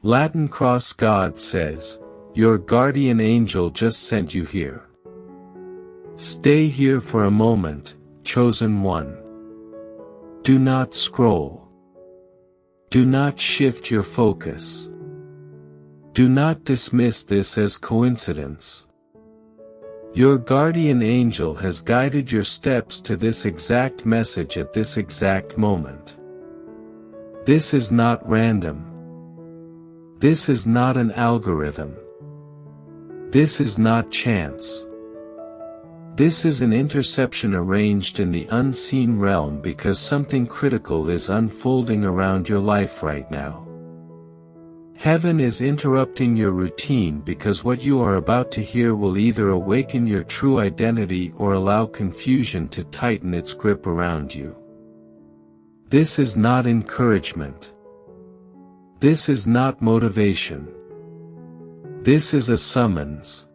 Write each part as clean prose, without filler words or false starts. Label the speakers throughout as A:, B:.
A: Latin Cross God says, "Your guardian angel just sent you here. Stay here for a moment, chosen one. Do not scroll. Do not shift your focus. Do not dismiss this as coincidence. Your guardian angel has guided your steps to this exact message at this exact moment. This is not random. This is not an algorithm. This is not chance. This is an interception arranged in the unseen realm because something critical is unfolding around your life right now. Heaven is interrupting your routine because what you are about to hear will either awaken your true identity or allow confusion to tighten its grip around you. This is not encouragement. This is not motivation. This is a summons.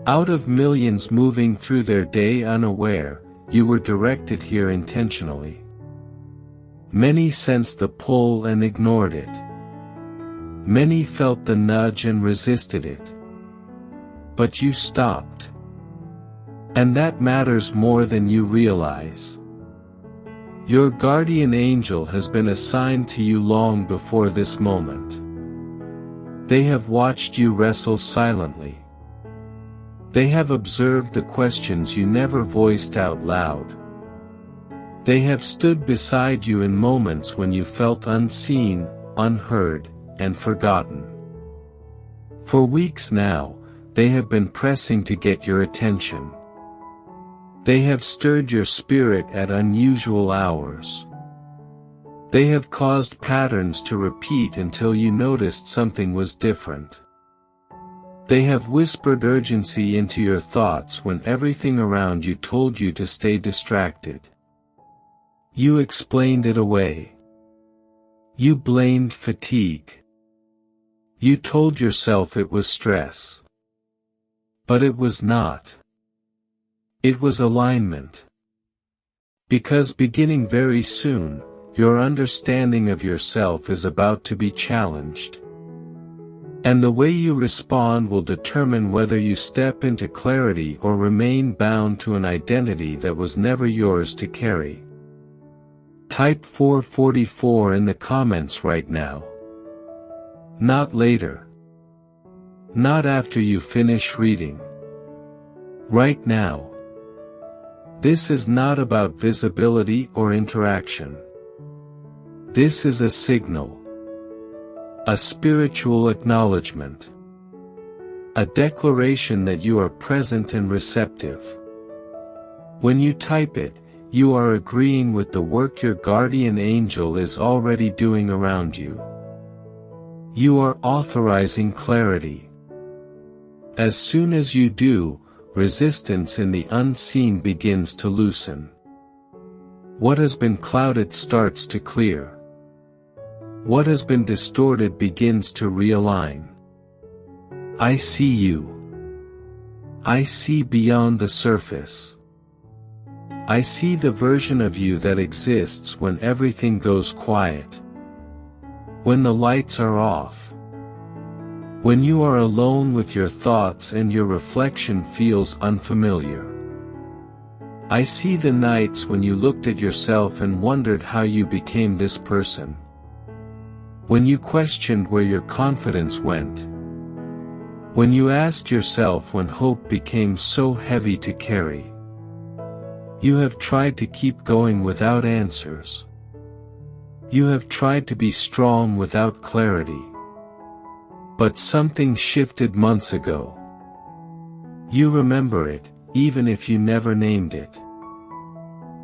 A: Out of millions moving through their day unaware, you were directed here intentionally. Many sensed the pull and ignored it. Many felt the nudge and resisted it. But you stopped. And that matters more than you realize. Your guardian angel has been assigned to you long before this moment. They have watched you wrestle silently. They have observed the questions you never voiced out loud. They have stood beside you in moments when you felt unseen, unheard, and forgotten. For weeks now, they have been pressing to get your attention. They have stirred your spirit at unusual hours. They have caused patterns to repeat until you noticed something was different. They have whispered urgency into your thoughts when everything around you told you to stay distracted. You explained it away. You blamed fatigue. You told yourself it was stress. But it was not. It was alignment. Because beginning very soon, your understanding of yourself is about to be challenged. And the way you respond will determine whether you step into clarity or remain bound to an identity that was never yours to carry. Type 444 in the comments right now. Not later. Not after you finish reading. Right now. This is not about visibility or interaction. This is a signal. A spiritual acknowledgement. A declaration that you are present and receptive. When you type it, you are agreeing with the work your guardian angel is already doing around you. You are authorizing clarity. As soon as you do, resistance in the unseen begins to loosen. What has been clouded starts to clear. What has been distorted begins to realign. I see you. I see beyond the surface. I see the version of you that exists when everything goes quiet. When the lights are off. When you are alone with your thoughts and your reflection feels unfamiliar. I see the nights when you looked at yourself and wondered how you became this person. When you questioned where your confidence went. When you asked yourself when hope became so heavy to carry. You have tried to keep going without answers. You have tried to be strong without clarity. But something shifted months ago. You remember it, even if you never named it.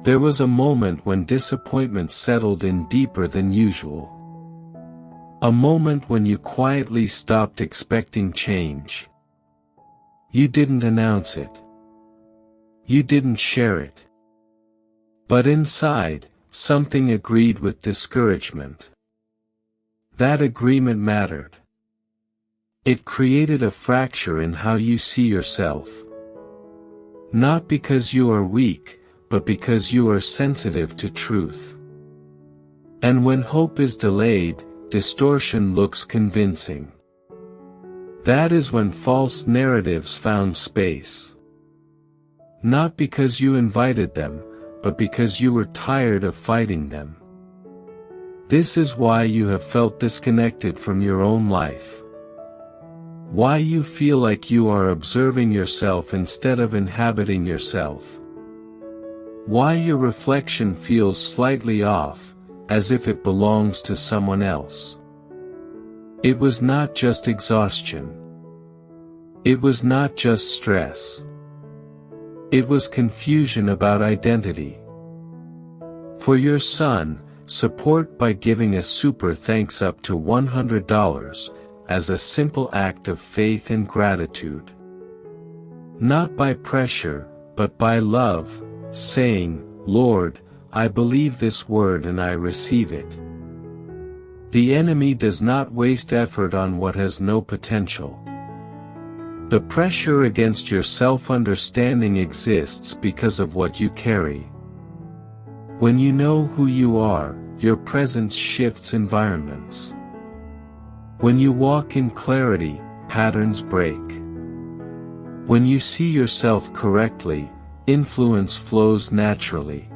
A: There was a moment when disappointment settled in deeper than usual. A moment when you quietly stopped expecting change. You didn't announce it. You didn't share it. But inside, something agreed with discouragement. That agreement mattered. It created a fracture in how you see yourself. Not because you are weak, but because you are sensitive to truth. And when hope is delayed, distortion looks convincing. That is when false narratives found space. Not because you invited them, but because you were tired of fighting them. This is why you have felt disconnected from your own life. Why you feel like you are observing yourself instead of inhabiting yourself. Why your reflection feels slightly off, as if it belongs to someone else. It was not just exhaustion. It was not just stress. It was confusion about identity. For your son, support by giving a super thanks up to $100, as a simple act of faith and gratitude. Not by pressure, but by love, saying, Lord, I believe this word and I receive it. The enemy does not waste effort on what has no potential. The pressure against your self-understanding exists because of what you carry. When you know who you are, your presence shifts environments. When you walk in clarity, patterns break. When you see yourself correctly, influence flows naturally.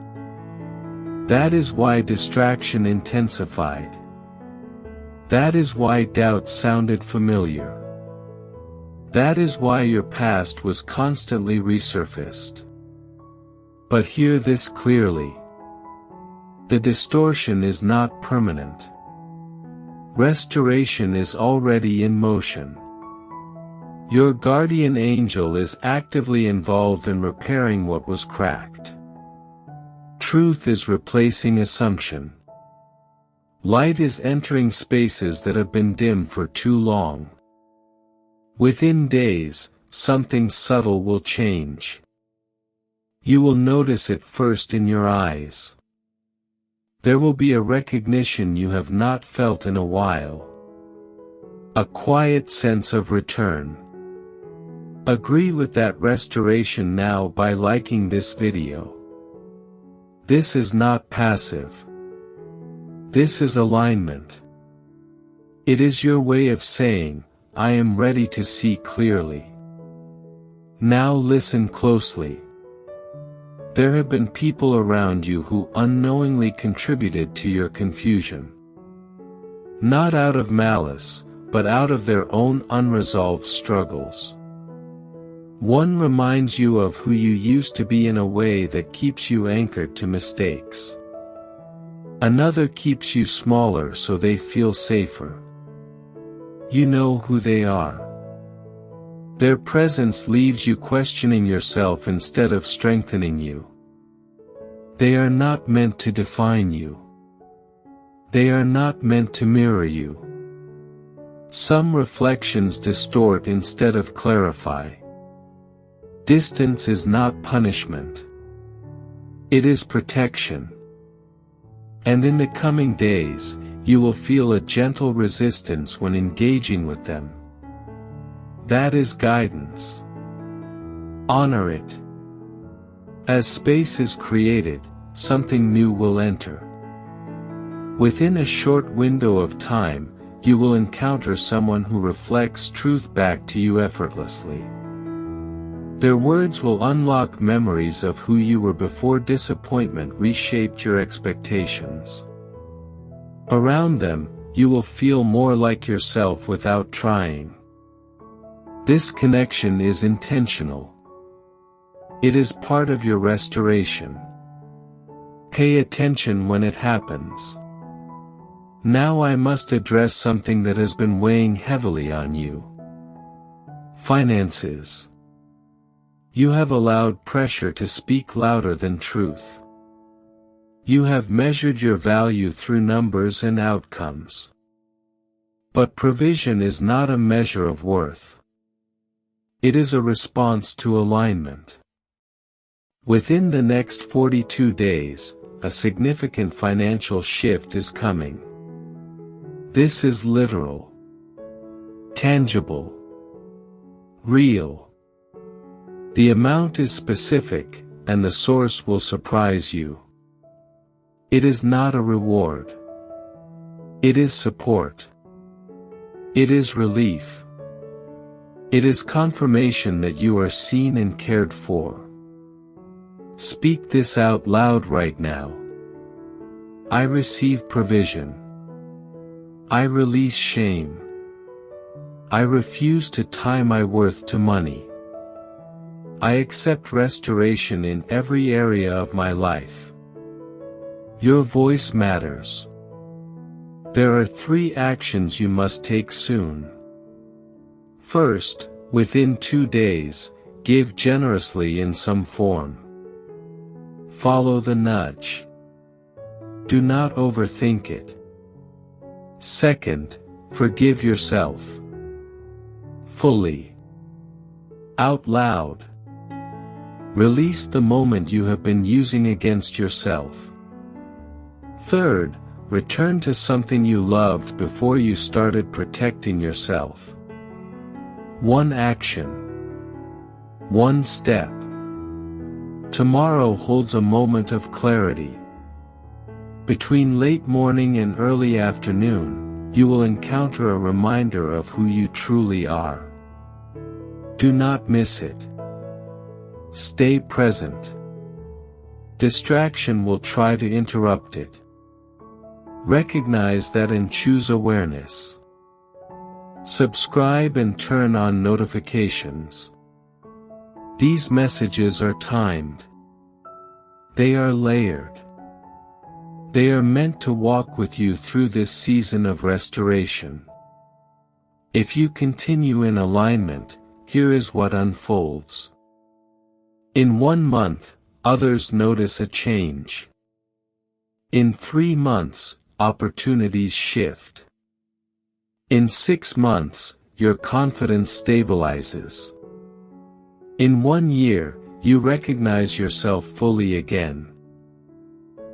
A: That is why distraction intensified. That is why doubt sounded familiar. That is why your past was constantly resurfaced. But hear this clearly. The distortion is not permanent. Restoration is already in motion. Your guardian angel is actively involved in repairing what was cracked. Truth is replacing assumption. Light is entering spaces that have been dim for too long. Within days, something subtle will change. You will notice it first in your eyes. There will be a recognition you have not felt in a while. A quiet sense of return. Agree with that restoration now by liking this video. This is not passive. This is alignment. It is your way of saying, I am ready to see clearly. Now listen closely. There have been people around you who unknowingly contributed to your confusion. Not out of malice, but out of their own unresolved struggles. One reminds you of who you used to be in a way that keeps you anchored to mistakes. Another keeps you smaller so they feel safer. You know who they are. Their presence leaves you questioning yourself instead of strengthening you. They are not meant to define you. They are not meant to mirror you. Some reflections distort instead of clarify. Distance is not punishment. It is protection. And in the coming days, you will feel a gentle resistance when engaging with them. That is guidance. Honor it. As space is created, something new will enter. Within a short window of time, you will encounter someone who reflects truth back to you effortlessly. Their words will unlock memories of who you were before disappointment reshaped your expectations. Around them, you will feel more like yourself without trying. This connection is intentional. It is part of your restoration. Pay attention when it happens. Now I must address something that has been weighing heavily on you. Finances. You have allowed pressure to speak louder than truth. You have measured your value through numbers and outcomes. But provision is not a measure of worth. It is a response to alignment. Within the next 42 days, a significant financial shift is coming. This is literal, tangible, real. The amount is specific, and the source will surprise you. It is not a reward. It is support. It is relief. It is confirmation that you are seen and cared for. Speak this out loud right now. I receive provision. I release shame. I refuse to tie my worth to money. I accept restoration in every area of my life. Your voice matters. There are 3 actions you must take soon. First, within 2 days, give generously in some form. Follow the nudge. Do not overthink it. Second, forgive yourself. Fully. Out loud. Release the moment you have been using against yourself. Third, return to something you loved before you started protecting yourself. 1 action. 1 step. Tomorrow holds a moment of clarity. Between late morning and early afternoon, you will encounter a reminder of who you truly are. Do not miss it. Stay present. Distraction will try to interrupt it. Recognize that and choose awareness. Subscribe and turn on notifications. These messages are timed. They are layered. They are meant to walk with you through this season of restoration. If you continue in alignment, here is what unfolds. In 1 month, others notice a change. In 3 months, opportunities shift. In 6 months, your confidence stabilizes. In 1 year, you recognize yourself fully again.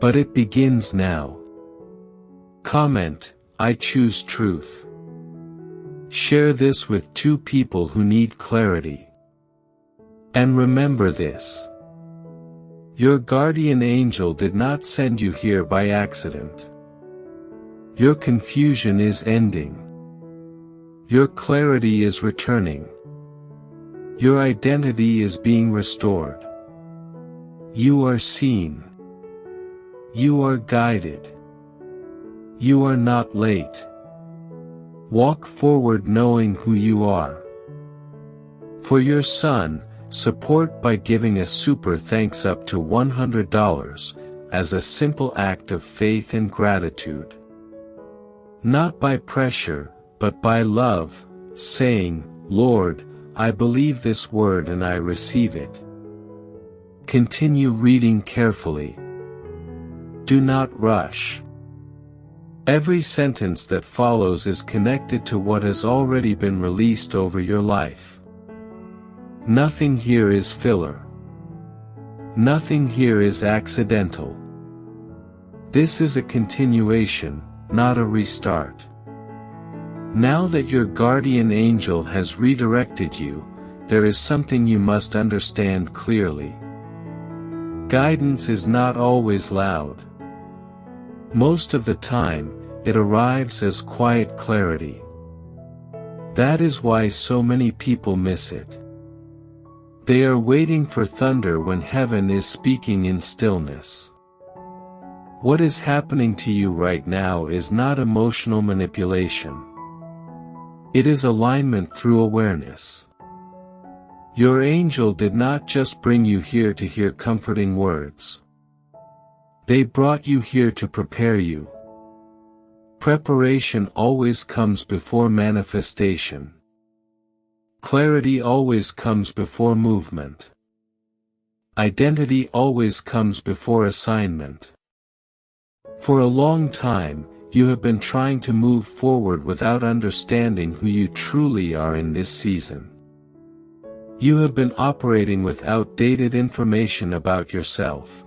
A: But it begins now. Comment, I choose truth. Share this with 2 people who need clarity. And remember this. Your guardian angel did not send you here by accident. Your confusion is ending. Your clarity is returning. Your identity is being restored. You are seen. You are guided. You are not late. Walk forward knowing who you are. For your son, support by giving a super thanks up to $100, as a simple act of faith and gratitude. Not by pressure, but by love, saying, Lord, I believe this word and I receive it. Continue reading carefully. Do not rush. Every sentence that follows is connected to what has already been released over your life. Nothing here is filler. Nothing here is accidental. This is a continuation, not a restart. Now that your guardian angel has redirected you, there is something you must understand clearly. Guidance is not always loud. Most of the time, it arrives as quiet clarity. That is why so many people miss it. They are waiting for thunder when heaven is speaking in stillness. What is happening to you right now is not emotional manipulation. It is alignment through awareness. Your angel did not just bring you here to hear comforting words. They brought you here to prepare you. Preparation always comes before manifestation. Clarity always comes before movement. Identity always comes before assignment. For a long time, you have been trying to move forward without understanding who you truly are in this season. You have been operating with outdated information about yourself.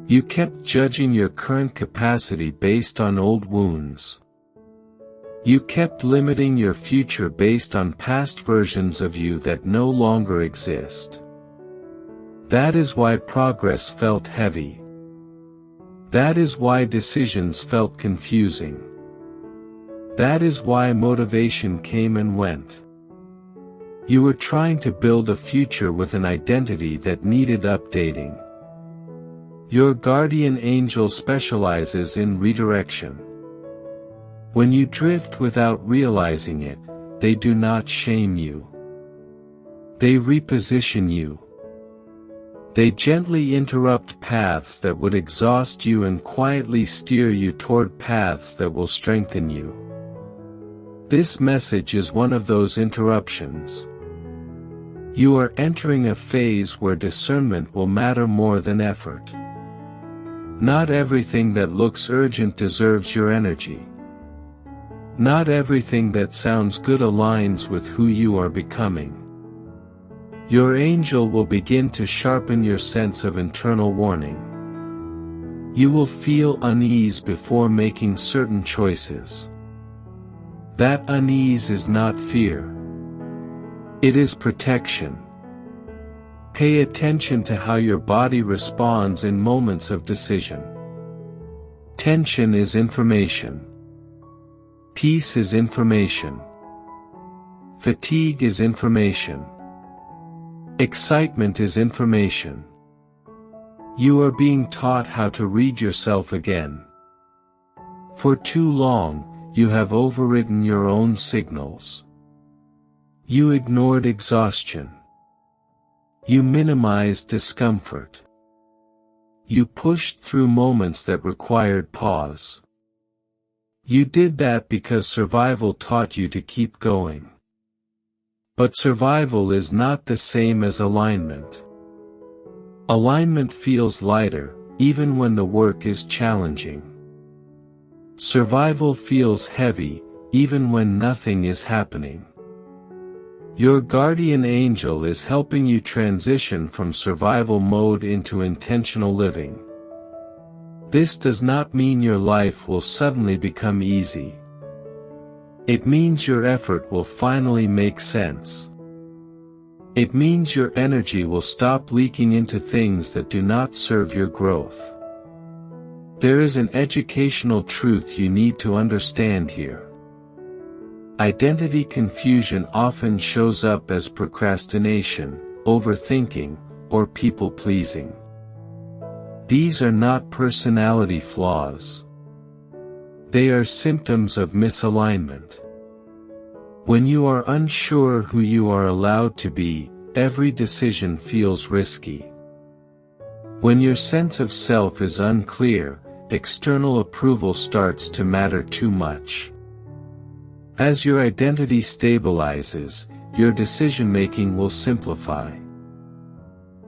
A: You kept judging your current capacity based on old wounds. You kept limiting your future based on past versions of you that no longer exist. That is why progress felt heavy. That is why decisions felt confusing. That is why motivation came and went. You were trying to build a future with an identity that needed updating. Your guardian angel specializes in redirection. When you drift without realizing it, they do not shame you. They reposition you. They gently interrupt paths that would exhaust you and quietly steer you toward paths that will strengthen you. This message is one of those interruptions. You are entering a phase where discernment will matter more than effort. Not everything that looks urgent deserves your energy. Not everything that sounds good aligns with who you are becoming. Your angel will begin to sharpen your sense of internal warning. You will feel unease before making certain choices. That unease is not fear. It is protection. Pay attention to how your body responds in moments of decision. Tension is information. Peace is information. Fatigue is information. Excitement is information. You are being taught how to read yourself again. For too long, you have overridden your own signals. You ignored exhaustion. You minimized discomfort. You pushed through moments that required pause. You did that because survival taught you to keep going. But survival is not the same as alignment. Alignment feels lighter, even when the work is challenging. Survival feels heavy, even when nothing is happening. Your guardian angel is helping you transition from survival mode into intentional living. This does not mean your life will suddenly become easy. It means your effort will finally make sense. It means your energy will stop leaking into things that do not serve your growth. There is an educational truth you need to understand here. Identity confusion often shows up as procrastination, overthinking, or people-pleasing. These are not personality flaws. They are symptoms of misalignment. When you are unsure who you are allowed to be, every decision feels risky. When your sense of self is unclear, external approval starts to matter too much. As your identity stabilizes, your decision-making will simplify.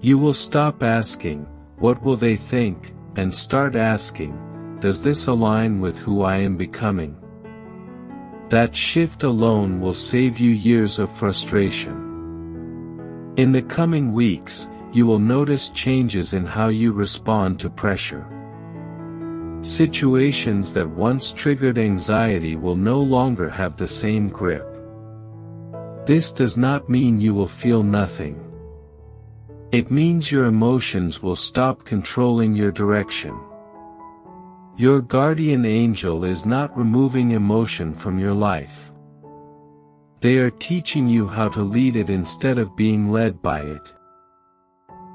A: You will stop asking, "What will they think?" and start asking, "Does this align with who I am becoming?" That shift alone will save you years of frustration. In the coming weeks, you will notice changes in how you respond to pressure. Situations that once triggered anxiety will no longer have the same grip. This does not mean you will feel nothing. It means your emotions will stop controlling your direction. Your guardian angel is not removing emotion from your life. They are teaching you how to lead it instead of being led by it.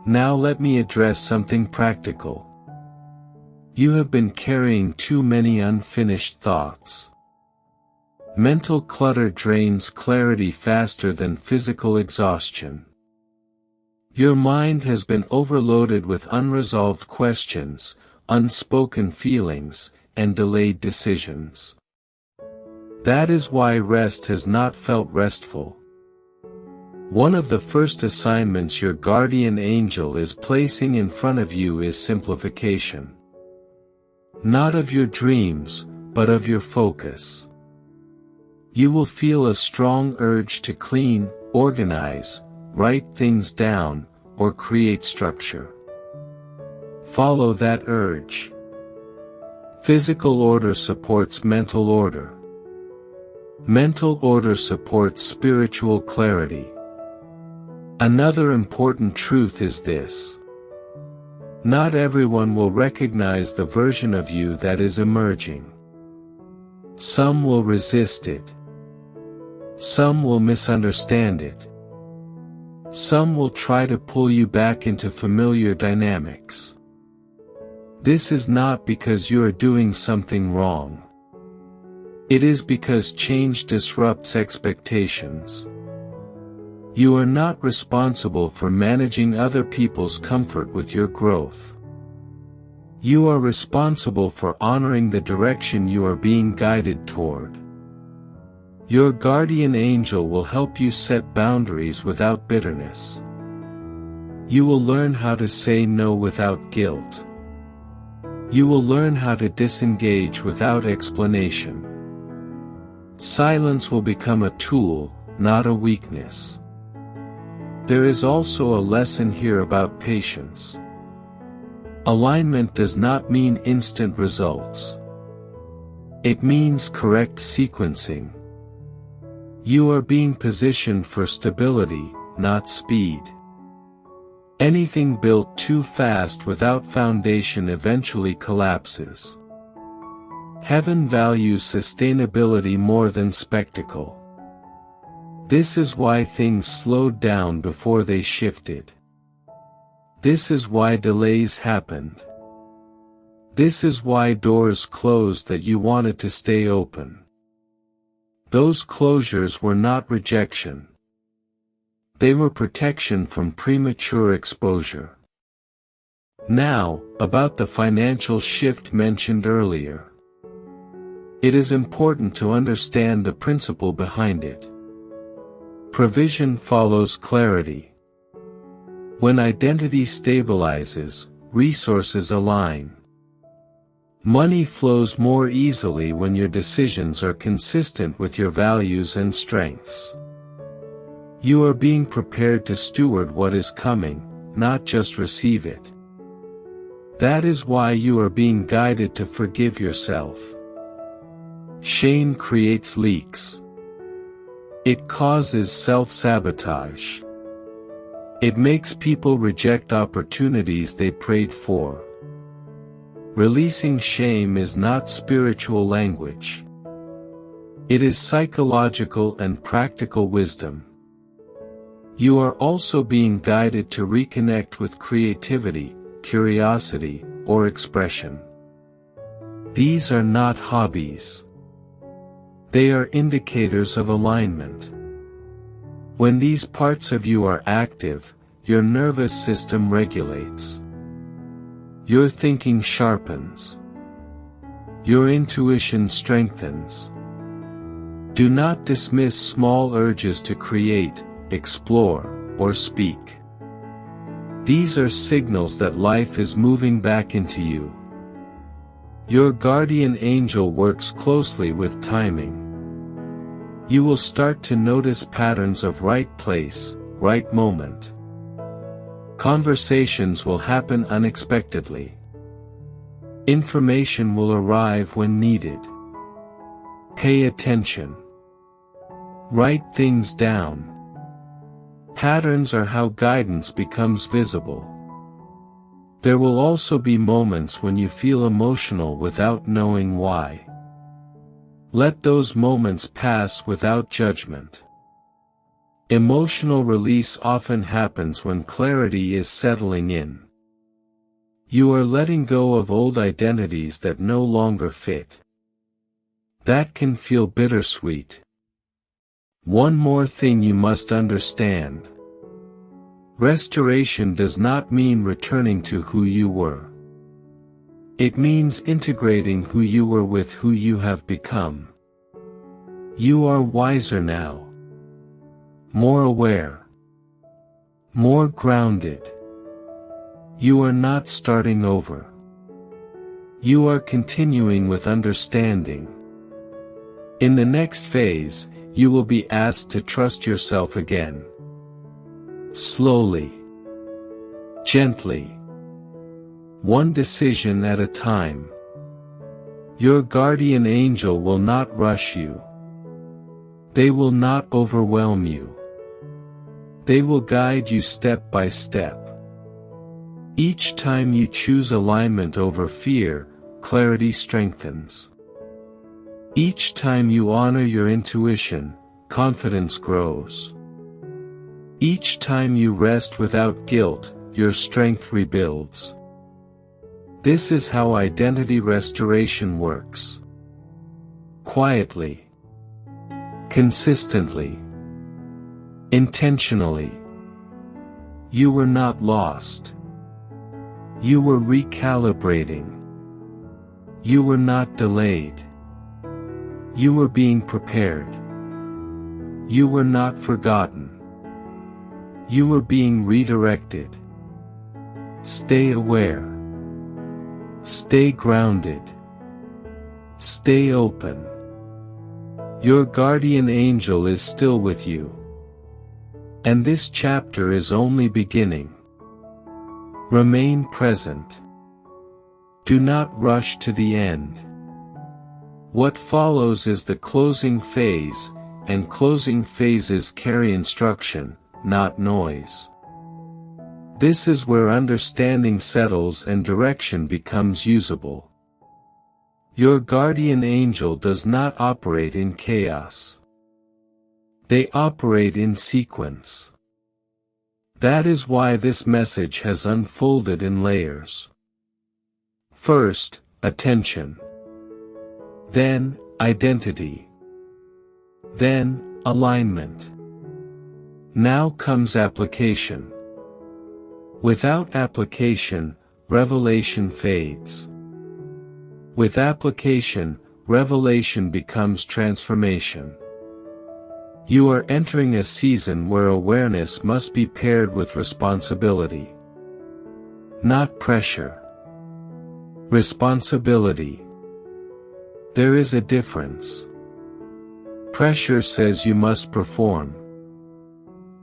A: Now let me address something practical. You have been carrying too many unfinished thoughts. Mental clutter drains clarity faster than physical exhaustion. Your mind has been overloaded with unresolved questions, unspoken feelings, and delayed decisions. That is why rest has not felt restful. One of the first assignments your guardian angel is placing in front of you is simplification. Not of your dreams, but of your focus. You will feel a strong urge to clean, organize, write things down, or create structure. Follow that urge. Physical order supports mental order. Mental order supports spiritual clarity. Another important truth is this. Not everyone will recognize the version of you that is emerging. Some will resist it. Some will misunderstand it. Some will try to pull you back into familiar dynamics. This is not because you are doing something wrong. It is because change disrupts expectations. You are not responsible for managing other people's comfort with your growth. You are responsible for honoring the direction you are being guided toward. Your guardian angel will help you set boundaries without bitterness. You will learn how to say no without guilt. You will learn how to disengage without explanation. Silence will become a tool, not a weakness. There is also a lesson here about patience. Alignment does not mean instant results. It means correct sequencing. You are being positioned for stability, not speed. Anything built too fast without foundation eventually collapses. Heaven values sustainability more than spectacle. This is why things slowed down before they shifted. This is why delays happened. This is why doors closed that you wanted to stay open. Those closures were not rejection. They were protection from premature exposure. Now, about the financial shift mentioned earlier. It is important to understand the principle behind it. Provision follows clarity. When identity stabilizes, resources align. Money flows more easily when your decisions are consistent with your values and strengths. You are being prepared to steward what is coming, not just receive it. That is why you are being guided to forgive yourself. Shame creates leaks. It causes self-sabotage. It makes people reject opportunities they prayed for. Releasing shame is not spiritual language. It is psychological and practical wisdom. You are also being guided to reconnect with creativity, curiosity, or expression. These are not hobbies. They are indicators of alignment. When these parts of you are active, your nervous system regulates. Your thinking sharpens. Your intuition strengthens. Do not dismiss small urges to create, explore, or speak. These are signals that life is moving back into you. Your guardian angel works closely with timing. You will start to notice patterns of right place, right moment. Conversations will happen unexpectedly. Information will arrive when needed. Pay attention. Write things down. Patterns are how guidance becomes visible. There will also be moments when you feel emotional without knowing why. Let those moments pass without judgment. Emotional release often happens when clarity is settling in. You are letting go of old identities that no longer fit. That can feel bittersweet. One more thing you must understand. Restoration does not mean returning to who you were. It means integrating who you were with who you have become. You are wiser now. More aware. More grounded. You are not starting over. You are continuing with understanding. In the next phase, you will be asked to trust yourself again. Slowly. Gently. One decision at a time. Your guardian angel will not rush you. They will not overwhelm you. They will guide you step by step. Each time you choose alignment over fear, clarity strengthens. Each time you honor your intuition, confidence grows. Each time you rest without guilt, your strength rebuilds. This is how identity restoration works. Quietly. Consistently. Intentionally. You were not lost. You were recalibrating. You were not delayed. You were being prepared. You were not forgotten. You were being redirected. Stay aware. Stay grounded. Stay open. Your guardian angel is still with you. And this chapter is only beginning. Remain present. Do not rush to the end. What follows is the closing phase, and closing phases carry instruction, not noise. This is where understanding settles and direction becomes usable. Your guardian angel does not operate in chaos. They operate in sequence. That is why this message has unfolded in layers. First, attention. Then, identity. Then, alignment. Now comes application. Without application, revelation fades. With application, revelation becomes transformation. You are entering a season where awareness must be paired with responsibility. Not pressure. Responsibility. There is a difference. Pressure says you must perform.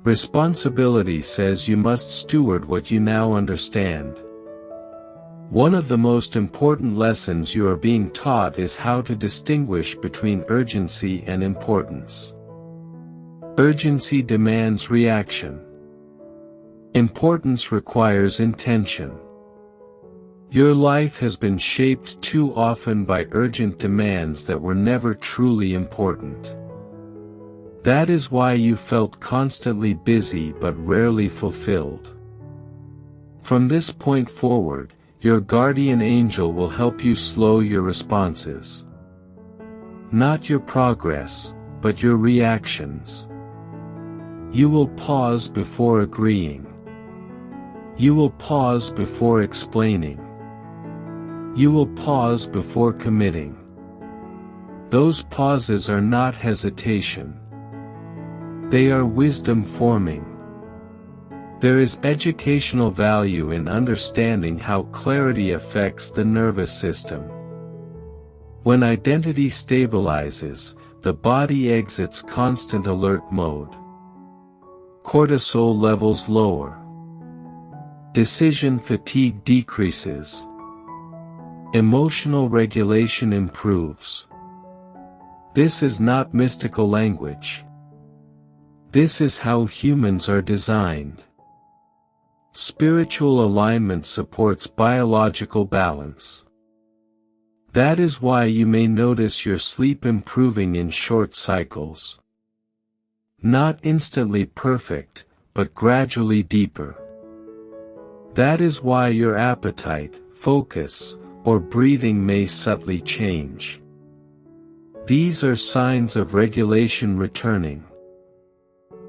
A: Responsibility says you must steward what you now understand. One of the most important lessons you are being taught is how to distinguish between urgency and importance. Urgency demands reaction. Importance requires intention. Your life has been shaped too often by urgent demands that were never truly important. That is why you felt constantly busy but rarely fulfilled. From this point forward, your guardian angel will help you slow your responses. Not your progress, but your reactions. You will pause before agreeing. You will pause before explaining. You will pause before committing. Those pauses are not hesitation. They are wisdom forming. There is educational value in understanding how clarity affects the nervous system. When identity stabilizes, the body exits constant alert mode. Cortisol levels lower. Decision fatigue decreases. Emotional regulation improves. This is not mystical language. This is how humans are designed. Spiritual alignment supports biological balance. That is why you may notice your sleep improving in short cycles. Not instantly perfect, but gradually deeper. That is why your appetite, focus, or breathing may subtly change. These are signs of regulation returning.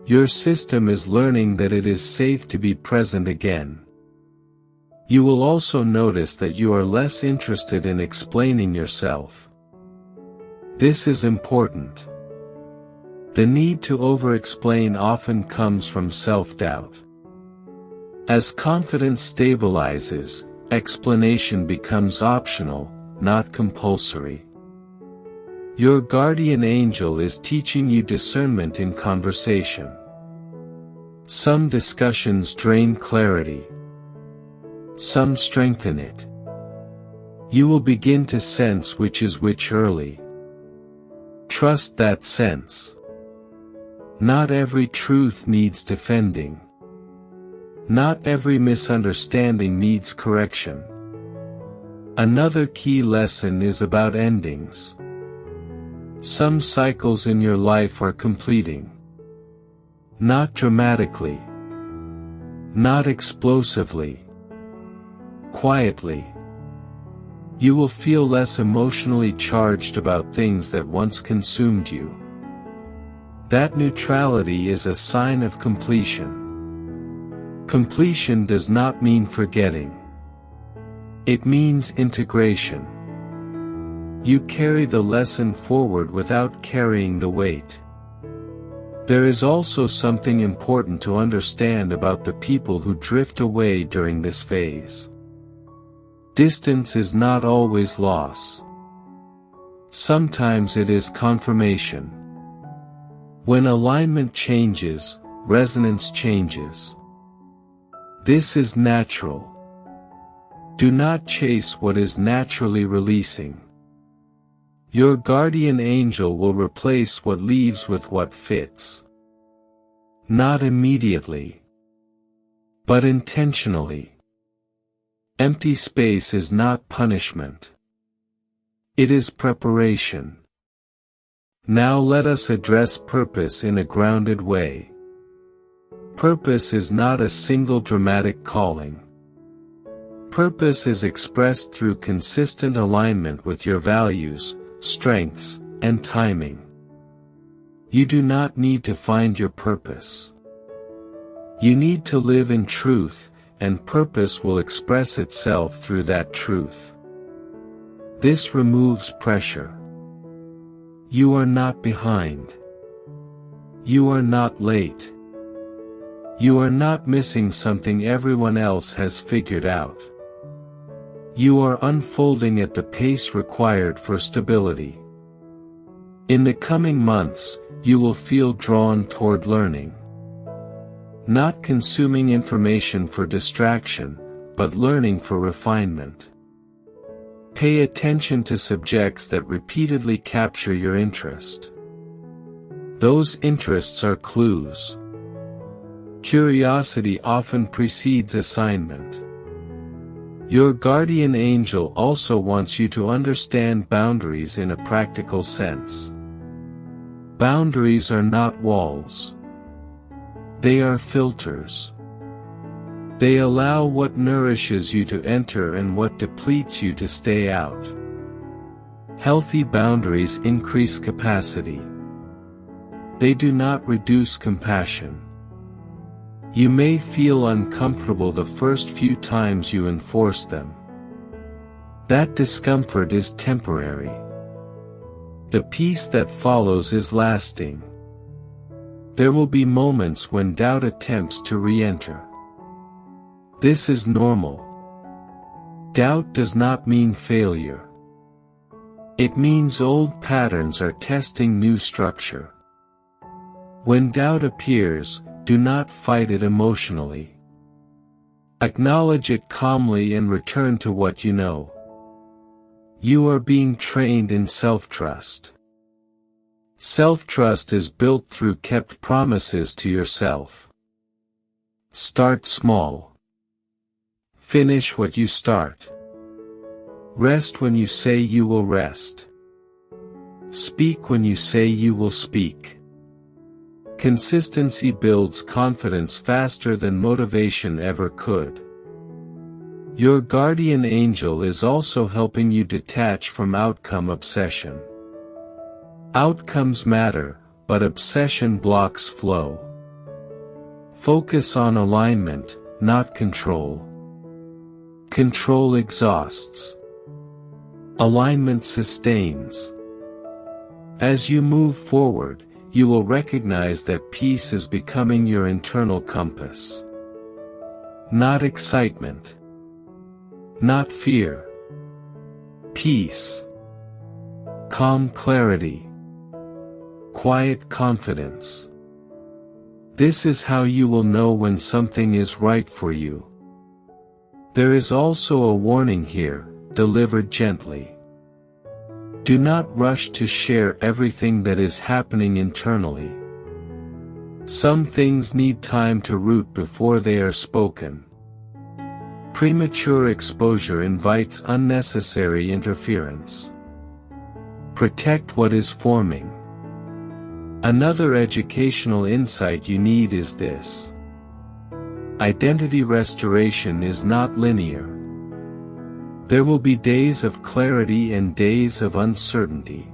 A: Your system is learning that it is safe to be present again. You will also notice that you are less interested in explaining yourself. This is important. The need to over-explain often comes from self-doubt. As confidence stabilizes, explanation becomes optional, not compulsory. Your guardian angel is teaching you discernment in conversation. Some discussions drain clarity. Some strengthen it. You will begin to sense which is which early. Trust that sense. Not every truth needs defending. Not every misunderstanding needs correction. Another key lesson is about endings. Some cycles in your life are completing. Not dramatically. Not explosively. Quietly. You will feel less emotionally charged about things that once consumed you. That neutrality is a sign of completion. Completion does not mean forgetting. It means integration. You carry the lesson forward without carrying the weight. There is also something important to understand about the people who drift away during this phase. Distance is not always loss. Sometimes it is confirmation. When alignment changes, resonance changes. This is natural. Do not chase what is naturally releasing. Your guardian angel will replace what leaves with what fits. Not immediately, but intentionally. Empty space is not punishment. It is preparation. Now let us address purpose in a grounded way. Purpose is not a single dramatic calling. Purpose is expressed through consistent alignment with your values, strengths, and timing. You do not need to find your purpose. You need to live in truth, and purpose will express itself through that truth. This removes pressure. You are not behind. You are not late. You are not missing something everyone else has figured out. You are unfolding at the pace required for stability. In the coming months, you will feel drawn toward learning. Not consuming information for distraction, but learning for refinement. Pay attention to subjects that repeatedly capture your interest. Those interests are clues. Curiosity often precedes assignment. Your guardian angel also wants you to understand boundaries in a practical sense. Boundaries are not walls. They are filters. They allow what nourishes you to enter and what depletes you to stay out. Healthy boundaries increase capacity. They do not reduce compassion. You may feel uncomfortable the first few times you enforce them. That discomfort is temporary. The peace that follows is lasting. There will be moments when doubt attempts to re-enter. This is normal. Doubt does not mean failure. It means old patterns are testing new structure. When doubt appears, do not fight it emotionally. Acknowledge it calmly and return to what you know. You are being trained in self-trust. Self-trust is built through kept promises to yourself. Start small. Finish what you start. Rest when you say you will rest. Speak when you say you will speak. Consistency builds confidence faster than motivation ever could. Your guardian angel is also helping you detach from outcome obsession. Outcomes matter, but obsession blocks flow. Focus on alignment, not control. Control exhausts. Alignment sustains. As you move forward, you will recognize that peace is becoming your internal compass. Not excitement. Not fear. Peace. Calm clarity. Quiet confidence. This is how you will know when something is right for you. There is also a warning here, delivered gently. Do not rush to share everything that is happening internally. Some things need time to root before they are spoken. Premature exposure invites unnecessary interference. Protect what is forming. Another educational insight you need is this. Identity restoration is not linear. There will be days of clarity and days of uncertainty.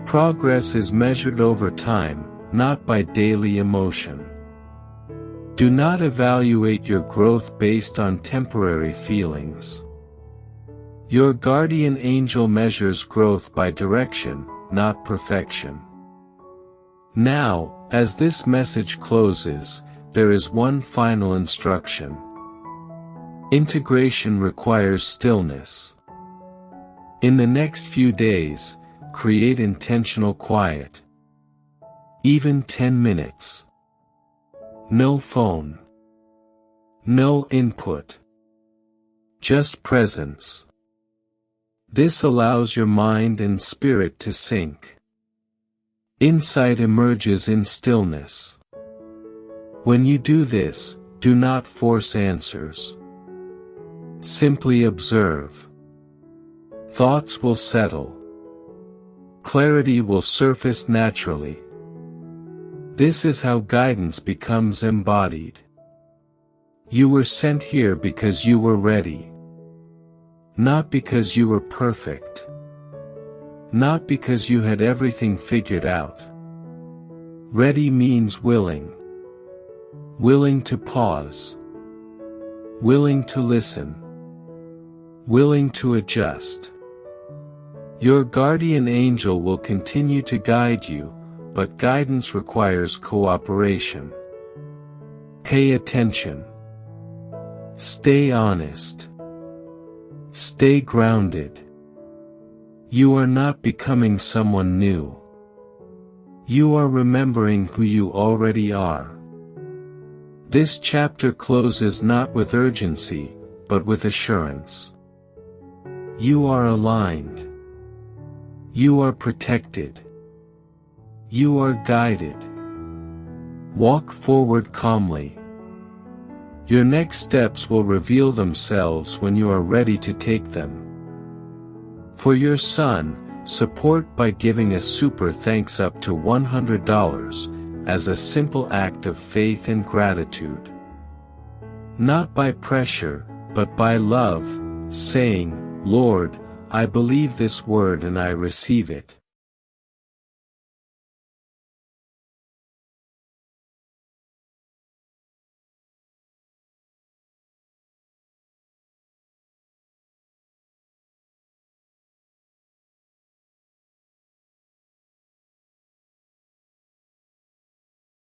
A: Progress is measured over time, not by daily emotion. Do not evaluate your growth based on temporary feelings. Your guardian angel measures growth by direction, not perfection. Now, as this message closes, there is one final instruction. Integration requires stillness. In the next few days, create intentional quiet. Even 10 minutes. No phone. No input. Just presence. This allows your mind and spirit to sync. Insight emerges in stillness. When you do this, do not force answers. Simply observe. Thoughts will settle. Clarity will surface naturally. This is how guidance becomes embodied. You were sent here because you were ready. Not because you were perfect. Not because you had everything figured out. Ready means willing. Willing to pause. Willing to listen. Willing to adjust. Your guardian angel will continue to guide you, but guidance requires cooperation. Pay attention. Stay honest. Stay grounded. You are not becoming someone new. You are remembering who you already are. This chapter closes not with urgency, but with assurance. You are aligned. You are protected. You are guided. Walk forward calmly. Your next steps will reveal themselves when you are ready to take them. For your son, support by giving a super thanks up to $100 as a simple act of faith and gratitude. Not by pressure, but by love, saying, Lord, I believe this word and I receive it.